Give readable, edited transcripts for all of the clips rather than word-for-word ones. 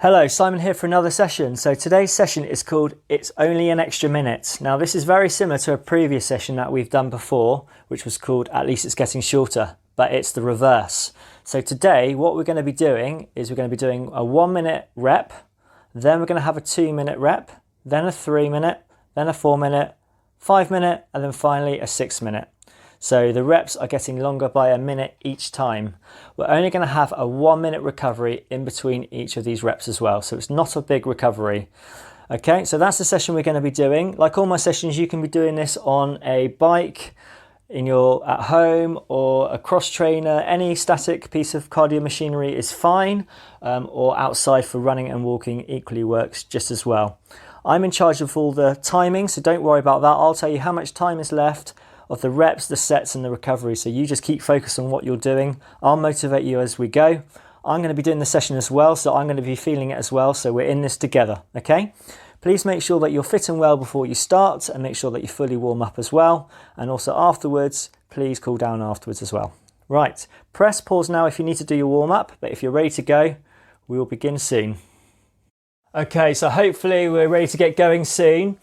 Hello, Simon here for another session. So today's session is called It's Only an Extra Minute. Now this is very similar to a previous session that we've done before, which was called At Least It's Getting Shorter, but it's the reverse. So today what we're going to be doing is we're going to be doing a 1 minute rep, then we're going to have a 2 minute rep, then a 3 minute, then a 4 minute, 5 minute, and then finally a 6 minute. So the reps are getting longer by a minute each time. We're only going to have a 1 minute recovery in between each of these reps as well. So it's not a big recovery. Okay, so that's the session we're going to be doing. Like all my sessions, you can be doing this on a bike, at home, or a cross trainer. Any static piece of cardio machinery is fine, or outside for running and walking equally works just as well. I'm in charge of all the timing, so don't worry about that. I'll tell you how much time is left of the reps, the sets and the recovery. So you just keep focused on what you're doing. I'll motivate you as we go. I'm going to be doing the session as well, so I'm going to be feeling it as well. So we're in this together, okay? Please make sure that you're fit and well before you start, and make sure that you fully warm up as well. And also afterwards, please cool down afterwards as well. Right, press pause now if you need to do your warm up, but if you're ready to go, we will begin soon. Okay, so hopefully we're ready to get going soon.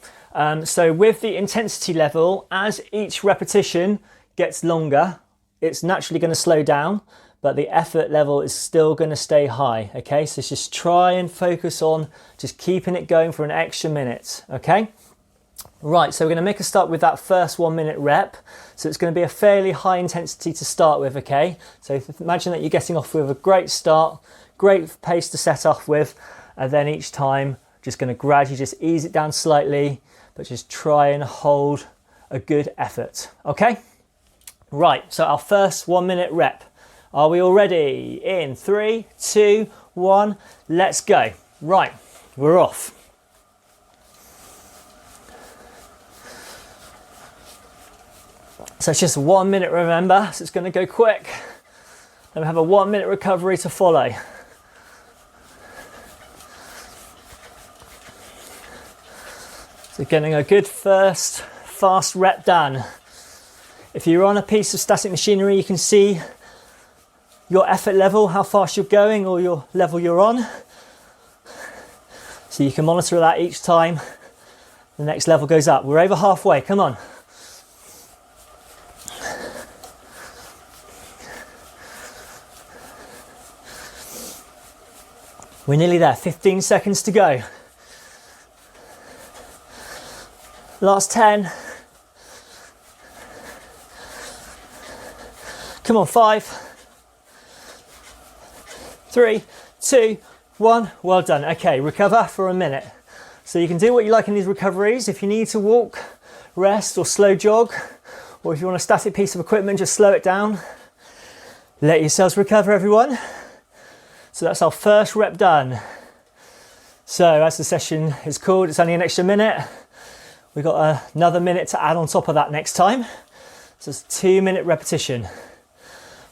So with the intensity level, as each repetition gets longer, it's naturally going to slow down, but the effort level is still going to stay high. Okay, so just try and focus on just keeping it going for an extra minute. Okay, right, so we're going to make a start with that first 1 minute rep. So it's going to be a fairly high intensity to start with. Okay, so imagine that you're getting off with a great start, great pace to set off with, and then each time just going to gradually just ease it down slightly, but just try and hold a good effort. Okay, right, so our first 1 minute rep. Are we all ready? In 3, 2, 1, let's go. Right, we're off. So it's just 1 minute, remember, so it's going to go quick. Then we have a 1 minute recovery to follow. So getting a good first fast rep done. If you're on a piece of static machinery, you can see your effort level, how fast you're going, or your level you're on. So you can monitor that each time the next level goes up. We're over halfway, come on. We're nearly there, 15 seconds to go. Last 10. Come on, 5, 3, 2, 1. Well done. Okay, recover for a minute. So you can do what you like in these recoveries. If you need to walk, rest or slow jog, or if you want a static piece of equipment, just slow it down. Let yourselves recover, everyone. So that's our first rep done. So as the session is called, it's only an extra minute. We've got another minute to add on top of that next time. So it's a 2 minute repetition.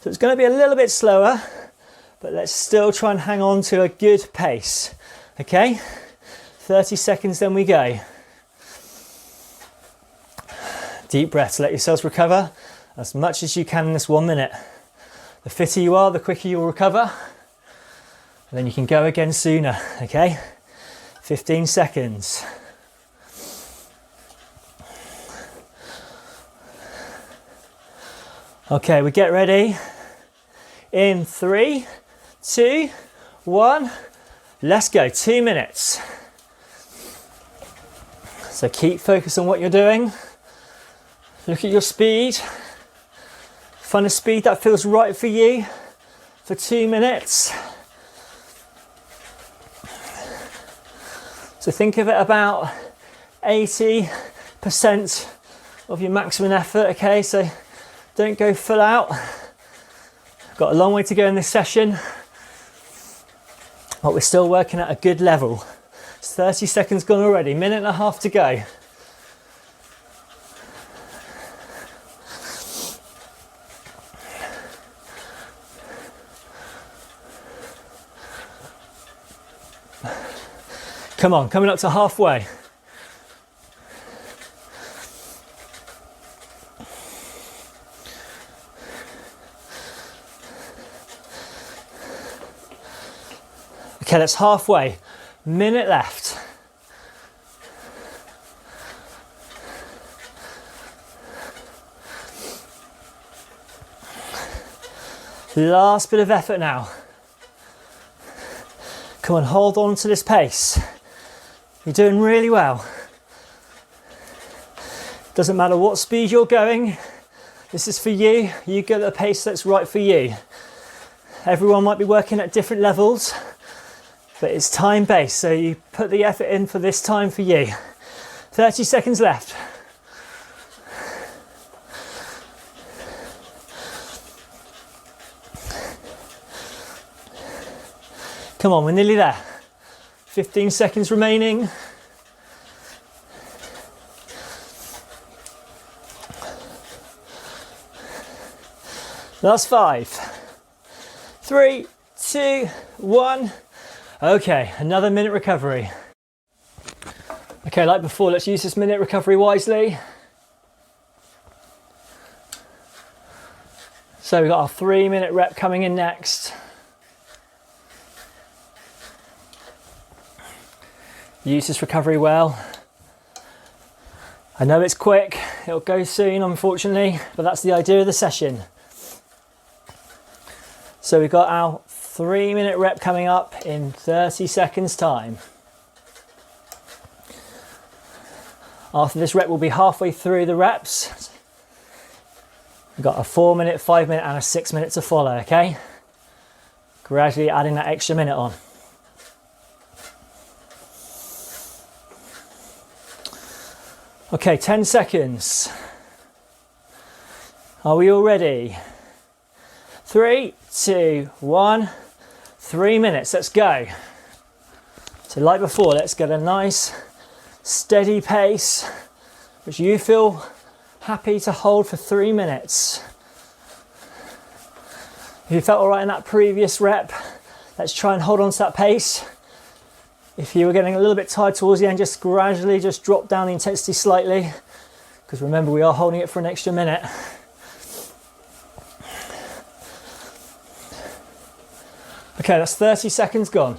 So it's going to be a little bit slower, but let's still try and hang on to a good pace. Okay, 30 seconds, then we go. Deep breaths, let yourselves recover as much as you can in this 1 minute. The fitter you are, the quicker you'll recover. And then you can go again sooner, okay? 15 seconds. Okay, we get ready. In 3, 2, 1. Let's go, 2 minutes. So keep focused on what you're doing. Look at your speed. Find a speed that feels right for you for 2 minutes. So think of it about 80% of your maximum effort, okay? So don't go full out. Got a long way to go in this session, but we're still working at a good level. It's 30 seconds gone already, minute and a half to go. Come on, coming up to halfway. Okay, that's halfway. Minute left. Last bit of effort now. Come on, hold on to this pace. You're doing really well. Doesn't matter what speed you're going, this is for you. You go at the pace that's right for you. Everyone might be working at different levels, but it's time-based, so you put the effort in for this time for you. 30 seconds left. Come on, we're nearly there. 15 seconds remaining. Last 5, 3, 2, 1. Okay, another minute recovery. Okay, like before, let's use this minute recovery wisely. So we've got our 3-minute rep coming in next. Use this recovery well. I know it's quick, it'll go soon unfortunately, but that's the idea of the session. So we've got our 3-minute rep coming up in 30 seconds time. After this rep, we'll be halfway through the reps. We've got a 4-minute, 5-minute and a 6-minute to follow, okay? Gradually adding that extra minute on. Okay, 10 seconds. Are we all ready? 3, 2, 1. 3 minutes, let's go. So like before, let's get a nice steady pace, which you feel happy to hold for 3 minutes. If you felt all right in that previous rep, let's try and hold on to that pace. If you were getting a little bit tired towards the end, just gradually just drop down the intensity slightly, because remember we are holding it for an extra minute. Okay, that's 30 seconds gone.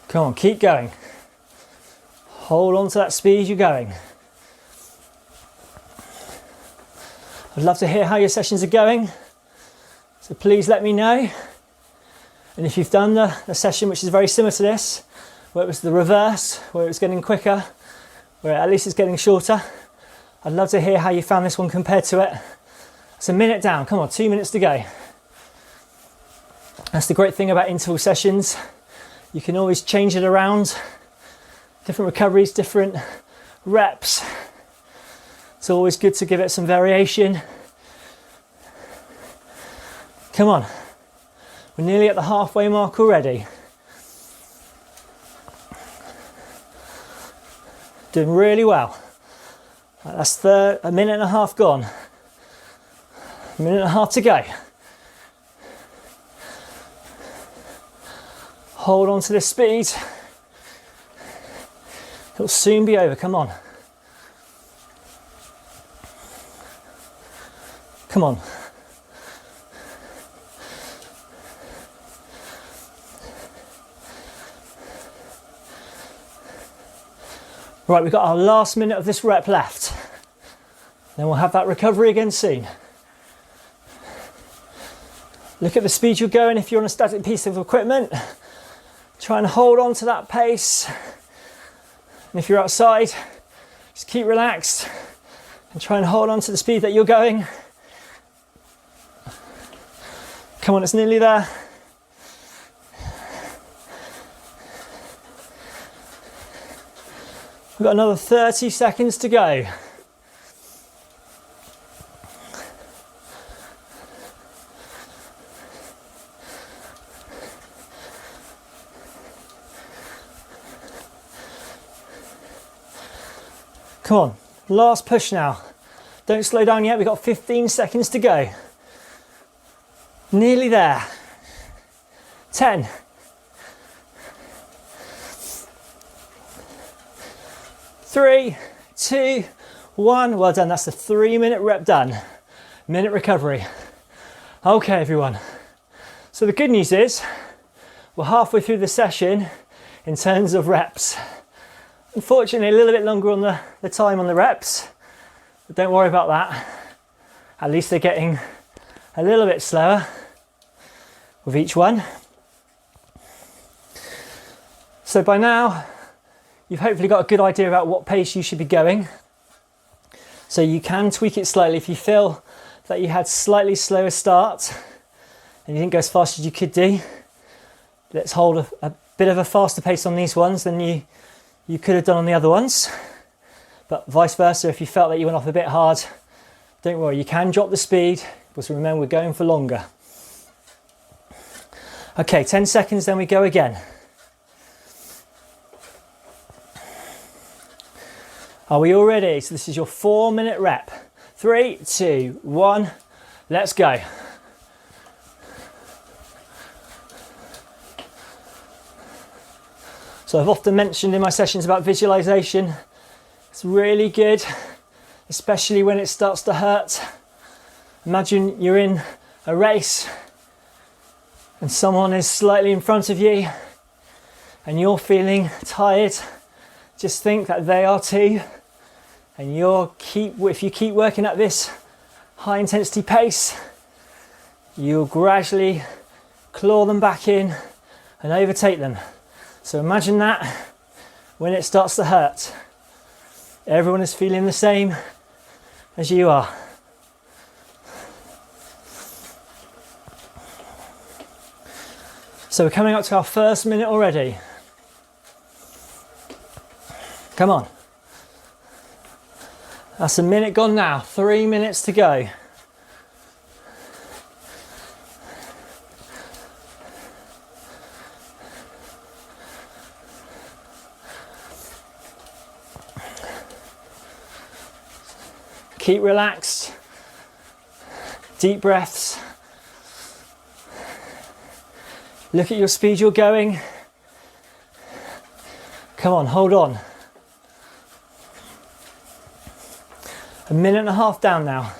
Come on, keep going. Hold on to that speed you're going. I'd love to hear how your sessions are going, so please let me know. And if you've done the session which is very similar to this, where it was the reverse, where it was getting quicker, where at least it's getting shorter, I'd love to hear how you found this one compared to it. It's a minute down, come on, 2 minutes to go. That's the great thing about interval sessions. You can always change it around. Different recoveries, different reps. It's always good to give it some variation. Come on, we're nearly at the halfway mark already. Doing really well. That's a minute and a half gone. A minute and a half to go. Hold on to this speed. It'll soon be over, come on. Come on. Right, we've got our last minute of this rep left. Then we'll have that recovery again soon. Look at the speed you're going if you're on a static piece of equipment. Try and hold on to that pace. And if you're outside, just keep relaxed and try and hold on to the speed that you're going. Come on, it's nearly there. We've got another 30 seconds to go. Come on, last push now. Don't slow down yet, we've got 15 seconds to go. Nearly there. 10. 3, 2, 1. Well done, that's the 3-minute rep done. minute recovery. Okay, everyone. So the good news is we're halfway through the session in terms of reps. Unfortunately, a little bit longer on the time on the reps, but don't worry about that. At least they're getting a little bit slower with each one. So by now, you've hopefully got a good idea about what pace you should be going. So you can tweak it slightly if you feel that you had slightly slower start and you didn't go as fast as you could do. Let's hold a bit of a faster pace on these ones than you could have done on the other ones. But vice versa, if you felt that you went off a bit hard, don't worry, you can drop the speed, because remember, we're going for longer. Okay, 10 seconds, then we go again. Are we all ready? So this is your 4-minute rep. 3, 2, 1, let's go. So I've often mentioned in my sessions about visualization. It's really good, especially when it starts to hurt. Imagine you're in a race and someone is slightly in front of you and you're feeling tired. Just think that they are too. And if you keep working at this high intensity pace, you'll gradually claw them back in and overtake them. So imagine that when it starts to hurt, everyone is feeling the same as you are. So we're coming up to our first minute already. Come on. That's a minute gone now, 3 minutes to go. Keep relaxed, deep breaths. Look at your speed you're going. Come on, hold on. A minute and a half down now.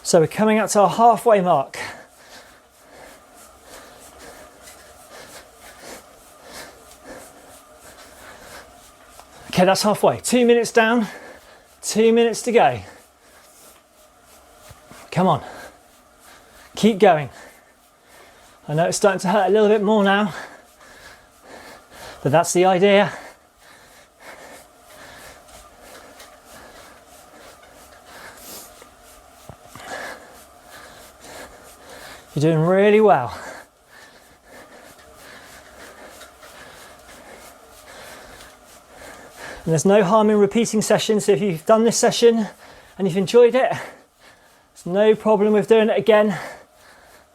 So we're coming up to our halfway mark. Okay, that's halfway. 2 minutes down, 2 minutes to go. Come on, keep going. I know it's starting to hurt a little bit more now, but that's the idea. You're doing really well. And there's no harm in repeating sessions. So if you've done this session and you've enjoyed it, there's no problem with doing it again,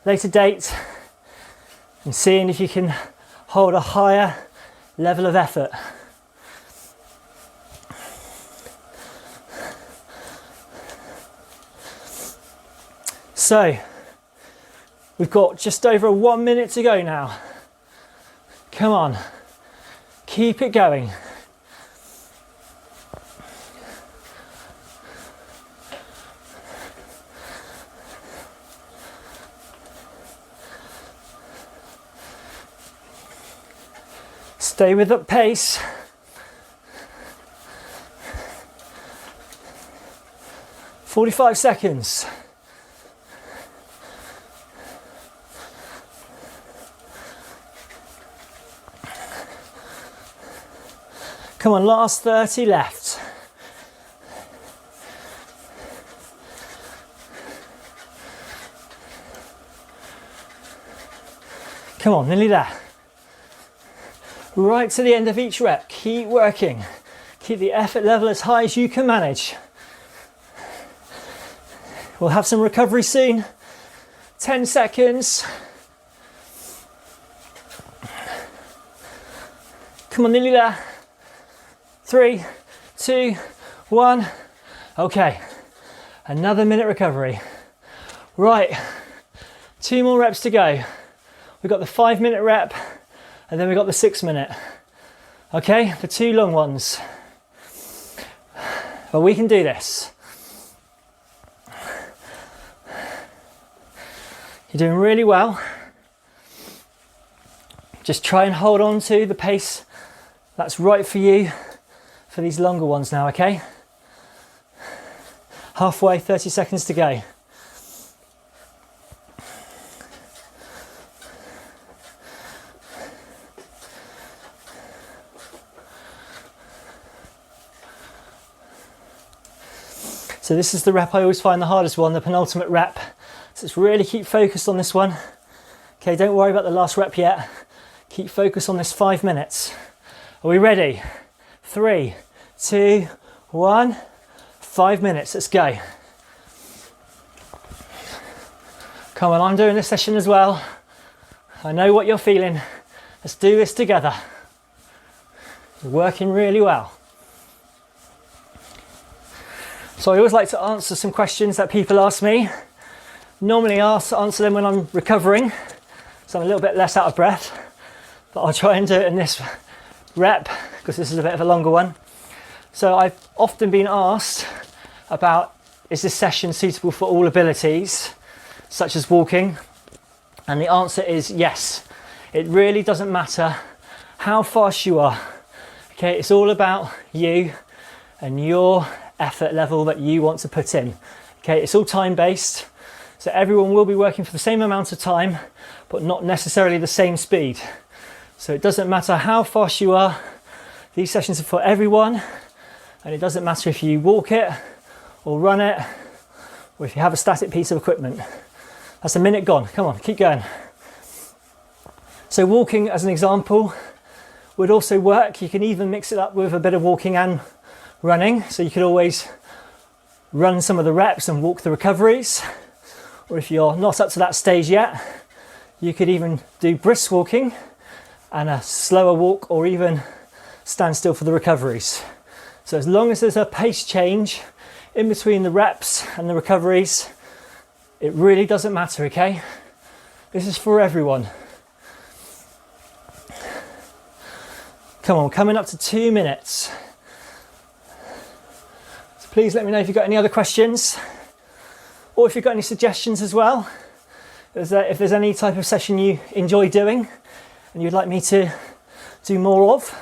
later date, and seeing if you can hold a higher level of effort. So, we've got just over 1 minute to go now. Come on, keep it going. Stay with that pace. "45 seconds. Come on, last 30 left. Come on, nearly there. Right to the end of each rep, keep working. Keep the effort level as high as you can manage. We'll have some recovery soon. 10 seconds. Come on, nearly there. 3, 2, 1. Okay, another minute recovery. Right, 2 more reps to go. We've got the 5-minute rep and then we've got the 6-minute. Okay, the 2 long ones. But we can do this. You're doing really well. Just try and hold on to the pace that's right for you for these longer ones now, okay? Halfway, 30 seconds to go. So this is the rep I always find the hardest one, the penultimate rep. So let's really keep focused on this one. Okay, don't worry about the last rep yet. Keep focused on this 5 minutes. Are we ready? 3, 2, 1. 5 minutes, let's go. Come on, I'm doing this session as well. I know what you're feeling. Let's do this together. You're working really well. So I always like to answer some questions that people ask me. Normally I answer them when I'm recovering, so I'm a little bit less out of breath, but I'll try and do it in this rep because this is a bit of a longer one. So I've often been asked about, is this session suitable for all abilities, such as walking? And the answer is yes. It really doesn't matter how fast you are. Okay, it's all about you and your effort level that you want to put in. Okay, it's all time based, so everyone will be working for the same amount of time, but not necessarily the same speed. So it doesn't matter how fast you are. These sessions are for everyone, and it doesn't matter if you walk it or run it, or if you have a static piece of equipment. That's a minute gone. Come on, keep going. So walking, as an example, would also work. You can even mix it up with a bit of walking and running, so you could always run some of the reps and walk the recoveries, or if you're not up to that stage yet, you could even do brisk walking and a slower walk, or even stand still for the recoveries. So as long as there's a pace change in between the reps and the recoveries, it really doesn't matter, okay? This is for everyone. Come on, coming up to 2 minutes. Please let me know if you've got any other questions, or if you've got any suggestions as well. If there's any type of session you enjoy doing and you'd like me to do more of.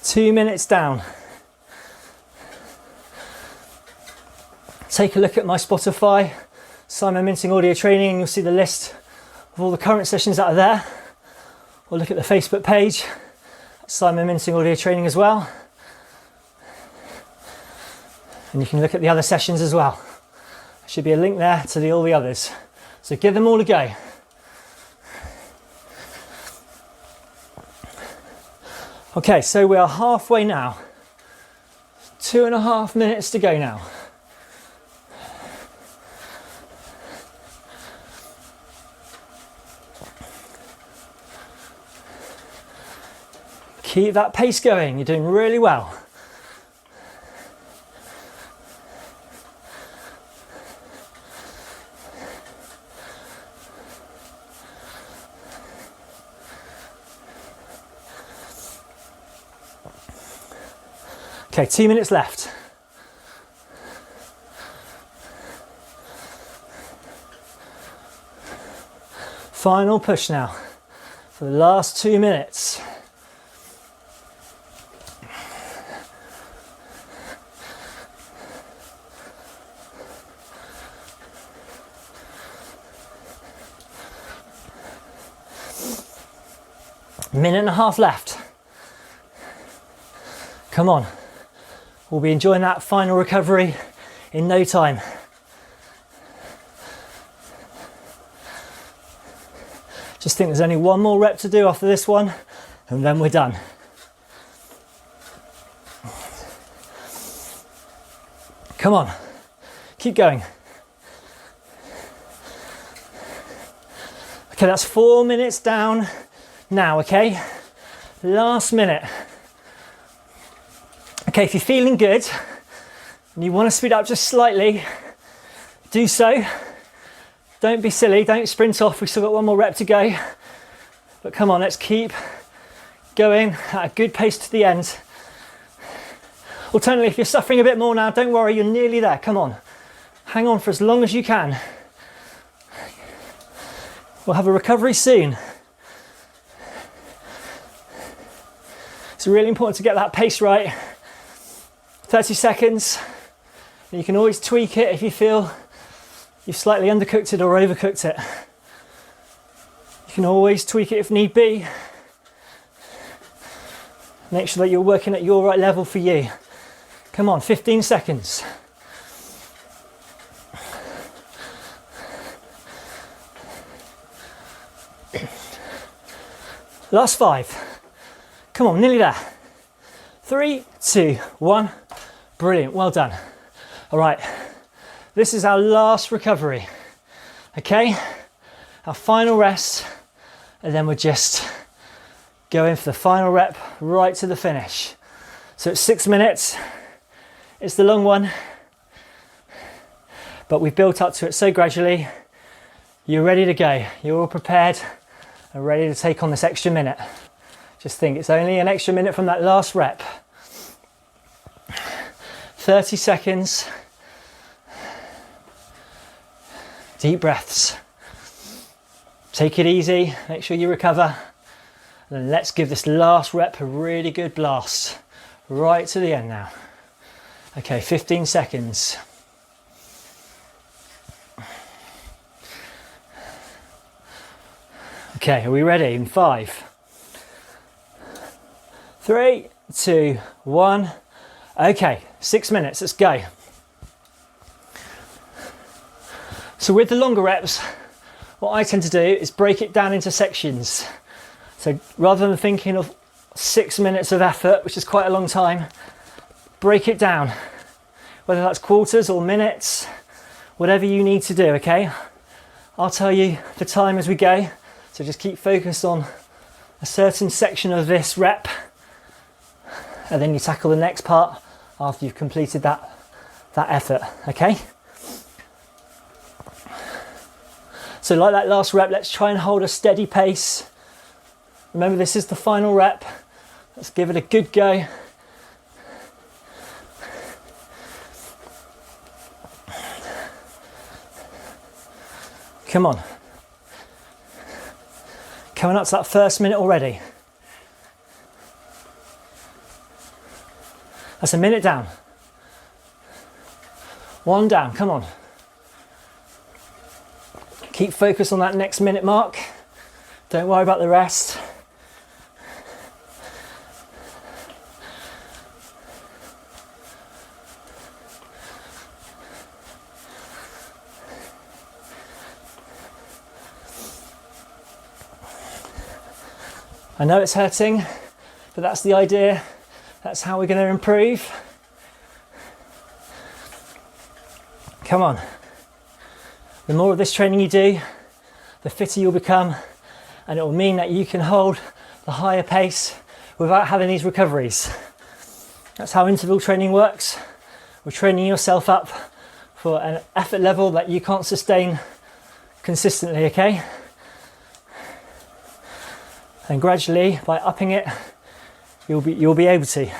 2 minutes down. Take a look at my Spotify, Simon Minting Audio Training, and you'll see the list of all the current sessions that are there. Or look at the Facebook page, Simon Minting Audio Training as well. And you can look at the other sessions as well. There should be a link there to all the others. So give them all a go. Okay, so we are halfway now. 2.5 minutes to go now. Keep that pace going, you're doing really well. Okay, 2 minutes left. Final push now for the last 2 minutes. Minute and a half left. Come on. We'll be enjoying that final recovery in no time. Just think there's only one more rep to do after this one, and then we're done. Come on, keep going. Okay, that's 4 minutes down now, okay? Last minute. Okay, if you're feeling good and you want to speed up just slightly, do so. Don't be silly, don't sprint off, we've still got one more rep to go. But come on, let's keep going at a good pace to the end. Alternatively, if you're suffering a bit more now, don't worry, you're nearly there. Come on, hang on for as long as you can. We'll have a recovery soon. It's really important to get that pace right. 30 seconds. And you can always tweak it if you feel you've slightly undercooked it or overcooked it. You can always tweak it if need be. Make sure that you're working at your right level for you. Come on, 15 seconds. Last 5. Come on, nearly there. 3, 2, 1. Brilliant, well done. All right, this is our last recovery. Okay, our final rest, and then we're just going for the final rep right to the finish. So it's 6 minutes. It's the long one, but we've built up to it so gradually. You're ready to go. You're all prepared and ready to take on this extra minute. Just think, it's only an extra minute from that last rep. 30 seconds. Deep breaths. Take it easy, make sure you recover. And then let's give this last rep a really good blast. Right to the end now. Okay, 15 seconds. Okay, are we ready? In 5, 3, 2, 1. Okay, 6 minutes, let's go. So with the longer reps, what I tend to do is break it down into sections. So rather than thinking of 6 minutes of effort, which is quite a long time, break it down, whether that's quarters or minutes, whatever you need to do, okay? I'll tell you the time as we go, so just keep focused on a certain section of this rep, and then you tackle the next part after you've completed that effort, okay? So like that last rep, let's try and hold a steady pace. Remember, this is the final rep. Let's give it a good go. Come on. Coming up to that first minute already. That's a minute down. 1 down, come on. Keep focused on that next minute mark. Don't worry about the rest. I know it's hurting, but that's the idea. That's how we're going to improve. Come on. The more of this training you do, the fitter you'll become, and it will mean that you can hold the higher pace without having these recoveries. That's how interval training works. We're training yourself up for an effort level that you can't sustain consistently, okay? And gradually, by upping it, you'll be able to.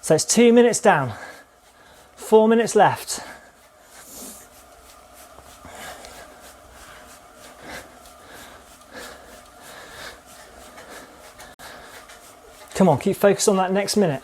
So it's 2 minutes down, 4 minutes left. Come on, keep focused on that next minute.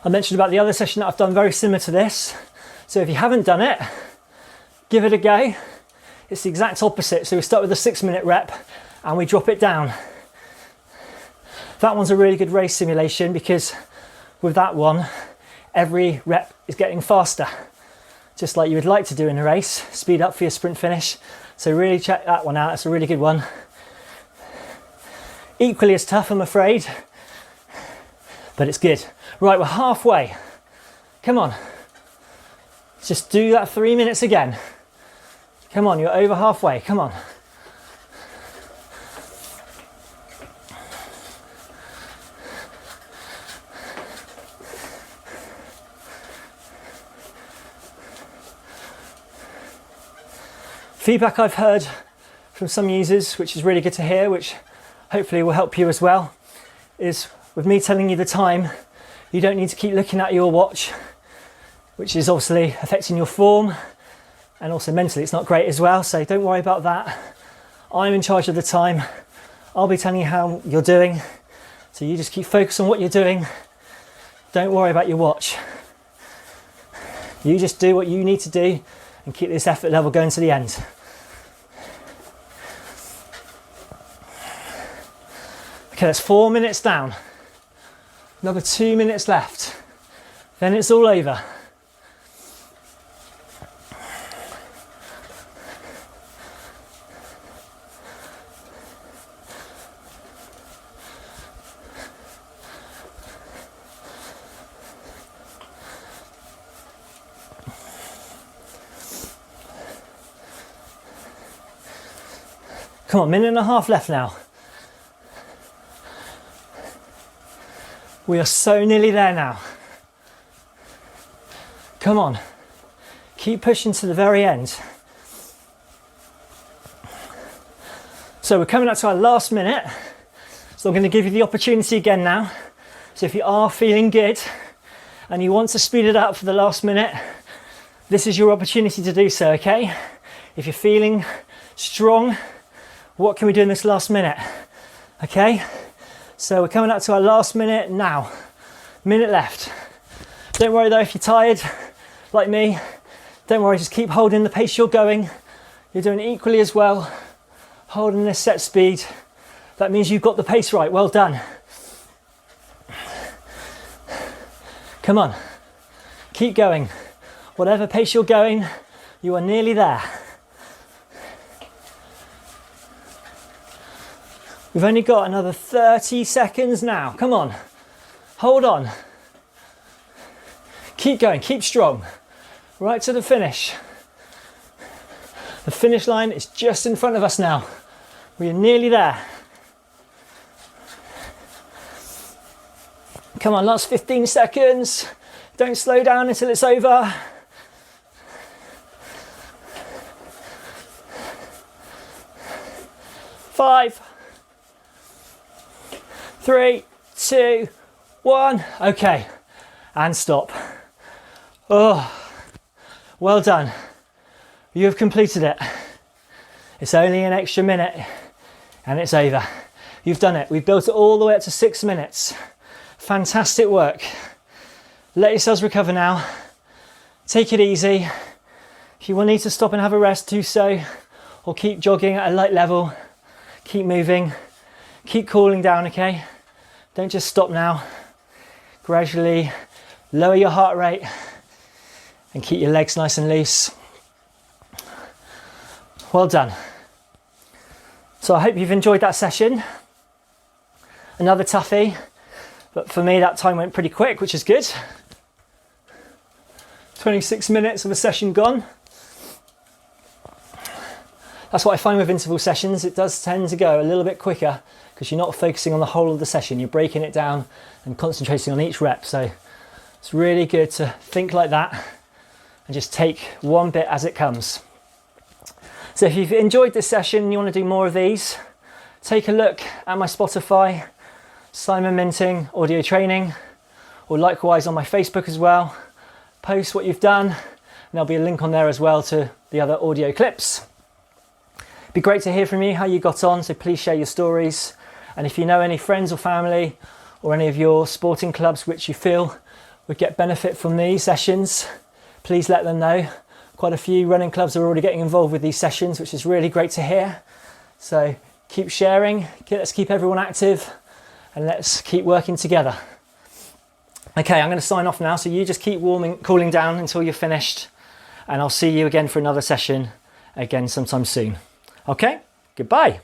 I mentioned about the other session that I've done very similar to this. So if you haven't done it, give it a go. It's the exact opposite. So we start with a 6 minute rep and we drop it down. That one's a really good race simulation because with that one, every rep is getting faster, just like you would like to do in a race, speed up for your sprint finish. So really check that one out, it's a really good one. Equally as tough, I'm afraid, but it's good. Right, we're halfway. Come on. Just do that 3 minutes again. Come on, you're over halfway. Come on. Feedback I've heard from some users, which is really good to hear, which hopefully will help you as well, is with me telling you the time, you don't need to keep looking at your watch, which is obviously affecting your form, and also mentally it's not great as well, so don't worry about that. I'm in charge of the time. I'll be telling you how you're doing, so you just keep focused on what you're doing. Don't worry about your watch. You just do what you need to do and keep this effort level going to the end. Okay, that's 4 minutes down. Another 2 minutes left. Then it's all over. Come on, minute and a half left now. We are so nearly there now. Come on, keep pushing to the very end. So we're coming up to our last minute. So I'm going to give you the opportunity again now. So if you are feeling good and you want to speed it up for the last minute, this is your opportunity to do so, okay? If you're feeling strong, what can we do in this last minute? Okay, so we're coming up to our last minute now. Minute left. Don't worry though if you're tired, like me. Don't worry, just keep holding the pace you're going. You're doing equally as well. Holding this set speed. That means you've got the pace right. Well done. Come on, keep going. Whatever pace you're going, you are nearly there. We've only got another 30 seconds now. Come on, hold on. Keep going, keep strong. Right to the finish. The finish line is just in front of us now. We are nearly there. Come on, last 15 seconds. Don't slow down until it's over. Five. 3, 2, 1. Okay, and stop. Oh, well done. You have completed it. It's only an extra minute and it's over. You've done it. We've built it all the way up to 6 minutes. Fantastic work. Let yourselves recover now. Take it easy. If you will need to stop and have a rest, do so, or keep jogging at a light level. Keep moving. Keep cooling down, okay? Don't just stop now. Gradually lower your heart rate and keep your legs nice and loose. Well done. So I hope you've enjoyed that session. Another toughie, but for me that time went pretty quick, which is good. 26 minutes of a session gone. That's what I find with interval sessions. It does tend to go a little bit quicker because you're not focusing on the whole of the session. You're breaking it down and concentrating on each rep. So it's really good to think like that and just take one bit as it comes. So if you've enjoyed this session and you want to do more of these, take a look at my Spotify, Simon Minting Audio Training, or likewise on my Facebook as well. Post what you've done and there'll be a link on there as well to the other audio clips. It'd be great to hear from you how you got on, so please share your stories. And if you know any friends or family or any of your sporting clubs which you feel would get benefit from these sessions, please let them know. Quite a few running clubs are already getting involved with these sessions, which is really great to hear. So keep sharing, let's keep everyone active and let's keep working together. Okay, I'm going to sign off now, so you just keep cooling down until you're finished, and I'll see you again for another session again sometime soon. Okay, goodbye.